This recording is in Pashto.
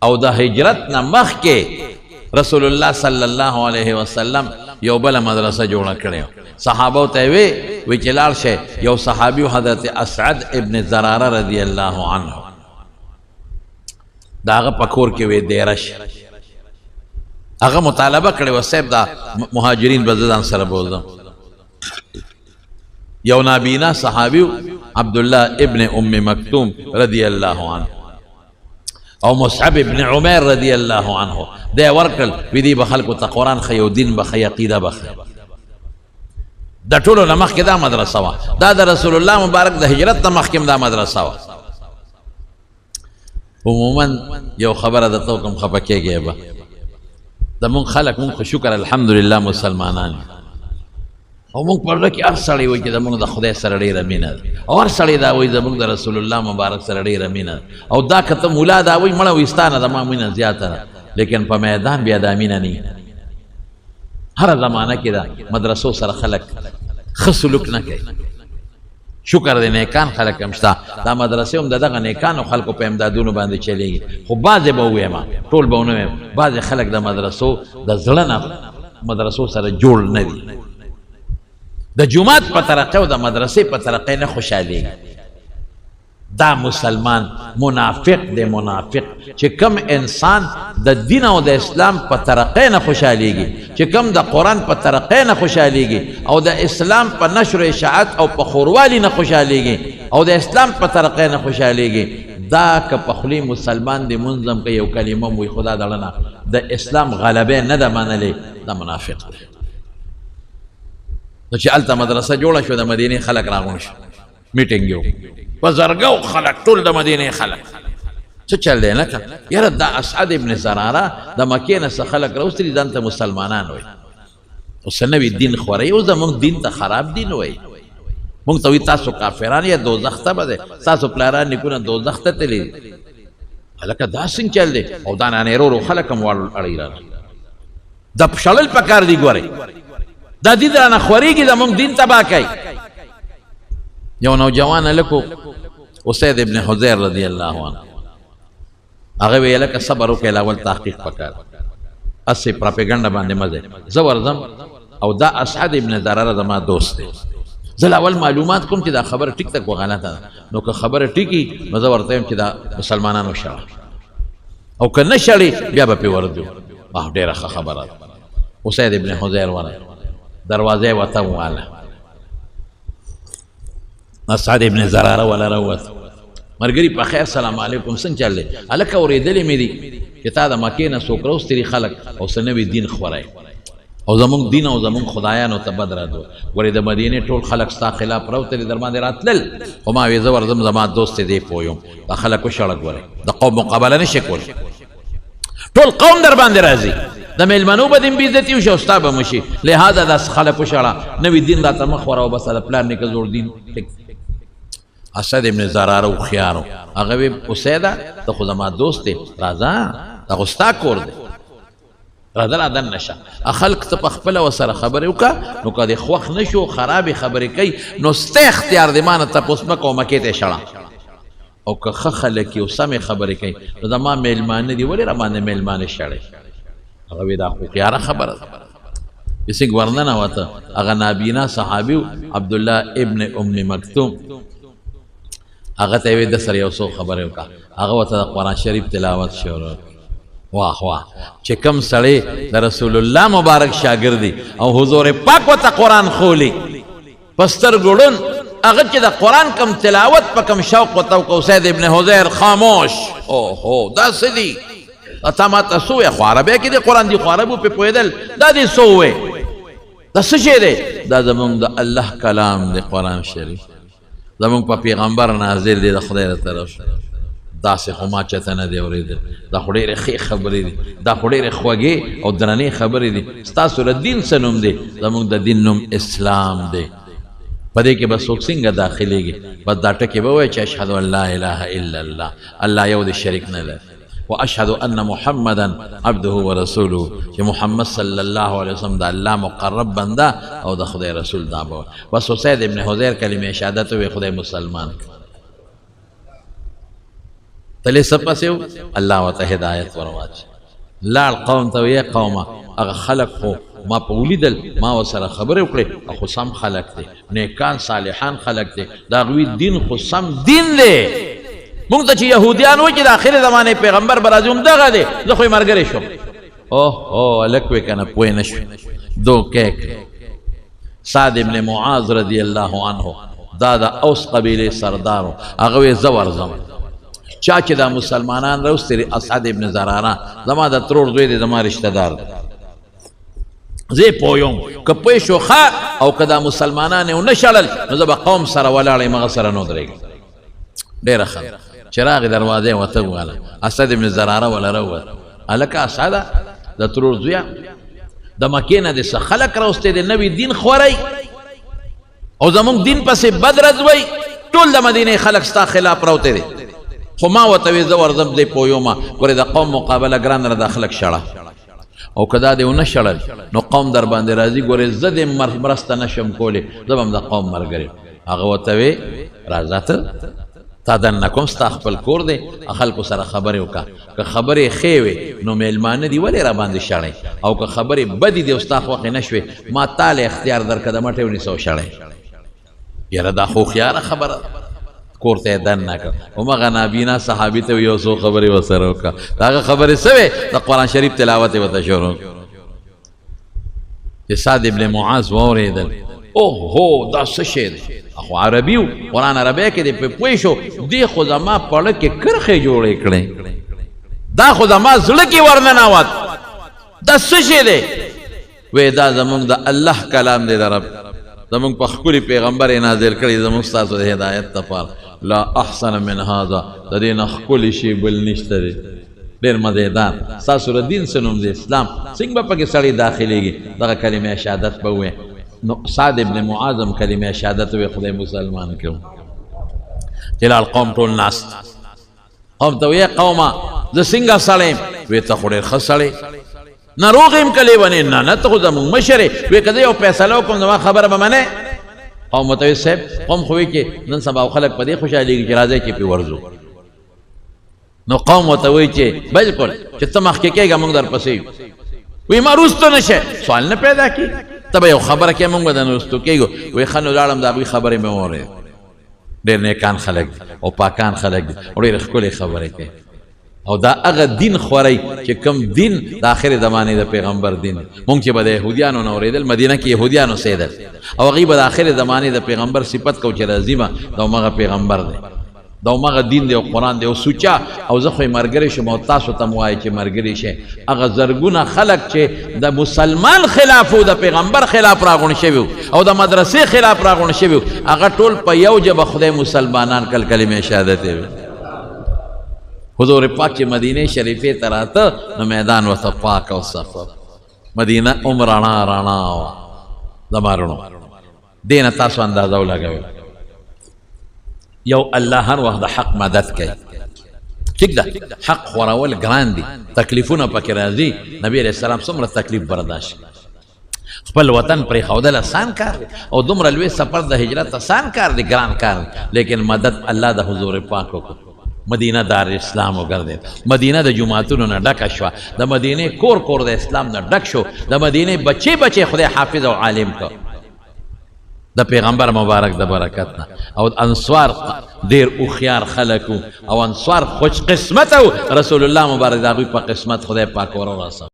او د هجرت نه مخکې رسول الله صلی الله علیه وسلم یو بل مدرسه جوړه کړې صحابه ته وی چې لاړ شي یو صحابي حضرت اسعد ابن زراره رضی الله عنه داغه پکور کې وی دیرش هغه مطالبه کړې و صاحب دا مهاجرین بزدان سره بولم یو نابینا صحابي عبد الله ابن ام مکتوم رضی الله عنه او مصعب ابن عمر رضی الله عنه دی ورکل وی دی بخلکو ته قرآن خی او دین بخی عقیده بخی د ټولو نه مخکې دا مدرسه وه دا د رسول الله مبارک د هجرت نه مخکې دا مدرسه وه عموما یو خبره درته وکړم خفه کېږئ به زمونږ خلک مونږ خو شکر الحمدلله مسلمانان او مونږ په زړه کې هر سړی وایي چې زمونږ د خدای سره ډېره مینه ده او هر سړی دا وایي زمونږ د رسول الله مبارک سره ډېره مینه ده او دا که ته ملا دا وایي مړه وایي ستا نه زما مینه زیاته ده لیکن په میدان بیا دا مینه نه هره زمانه کې دا مدرسو سره خلک ښه سلوک نه کوي شکر دی نیکان خلک هم شته دا مدرسې هم د دغه نیکانو خلکو په امدادونو باندې چلیږي خو بعضې به ووایم ټول به ونه وایم بعضې خلک د مدرسو د زړه نه مدرسو سره جوړ نه دي د جومات په طرقې او د مدرسې په طرقې نه خوشحالېږي دا مسلمان منافق دی منافق چې کم انسان د دین او د اسلام په طرقې نه خوشحالېږي چې کم د قرآن په طرقې نه خوشحالېږي او د اسلام په نشر اشاعت او په خوروالي نه خوشحالېږي او د اسلام په طرقې نه خوشحالېږي دا که په خولې مسلمان دی منظم که یو کلمه وایي خدا دړه نه د اسلام غلبې نه ده منلې دا منافق دی نو چې هلته مدرسه جوړه شوه د مدینې خلک راغونډ شو میټینګ یو په زرګو خلک ټول د مدینې خلک څه چل دی نه که یاره دا اسعد ابن زراره د مکې نه څه خلک راوستلي ځان ته مسلمانان وایي اوس نوي دین خوروي او زموږ دین ته خراب دین وایي موږ ته وایي تاسو کافران یا دوزخ ته به دی ستاسو پلاران نیکونه دوزخ ته تللي دي هلکه دا څنګه چل دی او دا نانې ورو خلک هم واړ اړوي راغلي د شړل پکار دي ګورئ دا دین رانه خورېږي زموږ دین تباه کوي یو نوجوان هلکو اسید ابن حضیر رضی الله عنه هغه وی لکه صبر وکړه اول تحقیق پکار اسې پروپاګاندا باندې مزه زه ورځم او دا اسعد ابن زراره زما دوست دی زه اول معلومات کوم چې دا خبره ټیک تک و غلطه ده نو که خبره ټیکي نو زه ورته یم چې دا مسلمانانو شړه او که نه شړي بیا به پې وردو ډېره ښه خبره ده اسید ابن حضیر ورغی دروازې وته واله اسعد ابن زراره ولا راوت مرګري په خیر سلام علیکم څنګه چل دی هلکه اورېدلې مې دي چې تا د مکې نه څوک راوستلي خلک او څه نوي دین خوری او زمونږ دین او زمونږ خدایانو ته بد رد ورې د مدینې ټول خلک ستا خلاف راوتلي در باندې راتلل خو ما وې زه ورځم زما دوست دی پوه یم دا خلک وشړه ګورې د قوم مقابله نه شي کولی ټول قوم در باندې راځي د میلمنو به دین بېعزتي وشي او ستا به مشي لهذا داسې خلک وشړه نوي دین راته مخ وره او بس د پلار نیکه زوړ دین اسد ابن زراره هوښیار هغه وی اسیده ته خو زما دوست دی راځه دا خو ستا کور دی راځه را دننه شه خلک ته په خپله ورسره خبرې وکړه نو که دې خوښ نه شو خرابې خبرې کوي نو ستا اختیار دی ما نه تپوس مه کوه مکې ته یې شړه او که ښه خلک یې او سمې خبرې کوي نو زما میلمانه دي ولې را باندې میلمانه شړئ هغه وی دا خو هوښیاره خبره ده یسې ورننه وته هغه نابینا صحابي عبدالله ابن ام مکتوم هغه ته یې د سره یو څو خبرې وکړه هغه ورته د قرآن شریف تلاوت شروع واه واه چې کوم سړی د رسول الله مبارک شاګردي او حضور پاک ورته قرآن خولي په سترګو ړوند هغه چې د قرآن کم تلاوت په کم شوق ورته وکړه اسید ابن حضیر خاموش اوهو دا څه دي تا ماته څه وویه خو عربۍ کې د قرآن دي خو عربو پې پوهېدل دا دې څه وویې دا څه شی دی دا زمونږ د الله کلام دی قرآن شریف زمونږ په پیغمبر نازل دی د خدای له طرف داسې خو ما چاته نه دی اورېدل دا خو ډېرې ښې خبرې دي دا خو ډېرې خوږې او درنې خبرې دي ستاسو له دین څه نوم دی زمونږ د دین نوم اسلام دی په دې کې به څوک څنګه داخلېږي بس دا ټکې به وایي چې اشهد ان لا اله الا الله الله یو دی شریک نه لري واشهد ان محمدا عبده ورسوله چې محمد صلی الله علیه وسلم د الله مقرب بنده او د خدای رسول دا به بس اسید ابن حضیر کلمه شهادت وی خدای مسلمان تلې سپسیو الله وته هدایت ورواچ لاړ قوم ته وی قومه هغه خلق خو ما په ولیدل ما وسره خبرې وکړې خو سم خلق دی نیکان صالحان خلق دی دا غوی دین خو سم دین دی مونږ ته چې يهوديان وایي چې د آخر زمانه پیغمبر به راځي همدغه دی زه خو یې ملګری شوم اوه هلک وی که نه پوه نه شوې دوکې سعد ابن معاذ رضی الله عنه دا د اوس قبیلې سردارو هغه وی زه ورځم چا چې دا مسلمانان راوستي اسعد ابن زراره زما د ترور زوی دی زما رشته دار دی زه پویم که پوه شو ښه او که دا مسلمانان یې ونه شړل نو زه به قوم سره ولاړ یم هغه سره نه ودرېږم ډېره ښه چې راغې دروازې ورته وواله اسد ابن زراره وله راووت هلکه اسعده د ترور زویه د مکې نه دې څه خلک راوستی دی نوي دین خورئ او زمونږ دین پسې بد رځوئ ټول د مدینې خلک ستا خلاف راوتی دی خو ما ورته وی زه ورځم دی پویومه ګورې د قوم مقابله ګرانه ده دا خلک شړه او که دا دې ونه شړل نو قوم در باندې راځي ګورې زه دې مرسته نشم کولی زه به هم د قوم ملګری هغه ورته وی راځه ته تا دننه کوم ستا خپل کور دی خلکو سره خبرې وکړه که خبرې ښې وې نو میلمانه دي ولې را باندې شړئ او که خبرې بدې دي او ستا خوښې نه شوې ما تا له اختیار درکړه د مټې ونیسه او شړئ یاره دا خو هوښیاره خبره کور ته یې دننه کړه همغه نابینا صحابي ته یو څو خبرې ورسره وکړه د هغه خبرې څه وې د قرآن شریف تلاوت یې ورته شروع چې سعد ابن معاذ واورېدل اوهو دا څه شی دی خو عربي و قرآن عربی کې دی پې پوه شو دې خو زما پړه کې کرښې جوړې کړې دا خو زما زړه کې ورننوت دا څه شی دی وی دا زمونږ د الله کلام دی د رب زمونږ په ښکلي پیغمبر یې نازل کړی زمونږ ستاسو د هدایت دپاره لا احسن من هذا د دې نه ښکلی شی بل نشته دی ډېر مزېدار ستاسو د دین څه نوم دی اسلام څنګه به پکې سړی داخلېږي دغه کلمه شهادت به ووایي نو سعد ابن معاذ کلمه شهادت وی خدای مسلمان کړو جلال قوم ټول ناست قوم ته وی قومه زه څنګه سړی وی ته خو ډېر ښه سړی ناروغ یم که لیونی نه نه ته خو زمونږ مشر یې وی که زه یو فیصله وکړم زما خبره به منې قوم ورته وی صاحب قوم خو وی چې نن سبا خلک په دې خوشحالېږي چې راځئ چې پې ورځو نو قوم ورته وی چې بلکل چې ته مخکې کېږه موږ درپسې یو وی ما روستو نه شي سوال نه پیدا کړي ته به یو خبره کې موږ به د نرستو کېږو وی ښه نو لاړم د هغوی خبرې مې واورېد ډېر نیکان خلک دي او پاکان خلک دي او ډېرې ښکلې خبرې کوي او دا هغه دین خورئ چې کوم دین د آخرې زمانې د پیغمبر دین مونږ چې به د یهودیانو نه اورېدل مدینه کې یهودیان اوسېدل او هغوی به د آخرې زمانې د پیغمبر صفت کو چې راځي به دا همغه پیغمبر دی دا همغه دین دی او قرآن دی او سوچا او زه خو یې ملګری شم او تاسو ته م وایي چې ملګري شئ هغه زرګونه خلک چې د مسلمان خلاف و د پیغمبر خلاف راغونډ شوي او د مدرسې خلاف راغونډ شوي هغه ټول په یو ژبه خدای مسلمانان کل کلمې شهادت یې حضور پاک چې مدینې شریفې ته راته نو میدان ورته پاک او صفا مدینه هم رڼا وه زما رڼو دې نه تاسو اندازه ولګوئ یو الله هر وخت د حق مدد کوي ٹھیک ده حق خورول ګران دي تکلیفونه پکې راځي نبی علیہ السلام څومره تکلیف برداشت خپل وطن پرېښودل اسان کار دی او دومره لوی سفر د هجرت اسان کار دی ګران کار دی لیکن مدد الله د حضور پاک وکړو مدینه دار اسلام وګرځېد مدینه د جوماتونو نه ډکه شوه د مدینې کور کور د اسلام نه ډک شو د مدینې بچې خدای حافظ او عالم کو د پیغمبر مبارک د برکت نه او انصار ډېر هوښیار خلک او انصار خوش قسمت او رسول الله مبارک د هغوی په قسمت خدای پاک ورورسه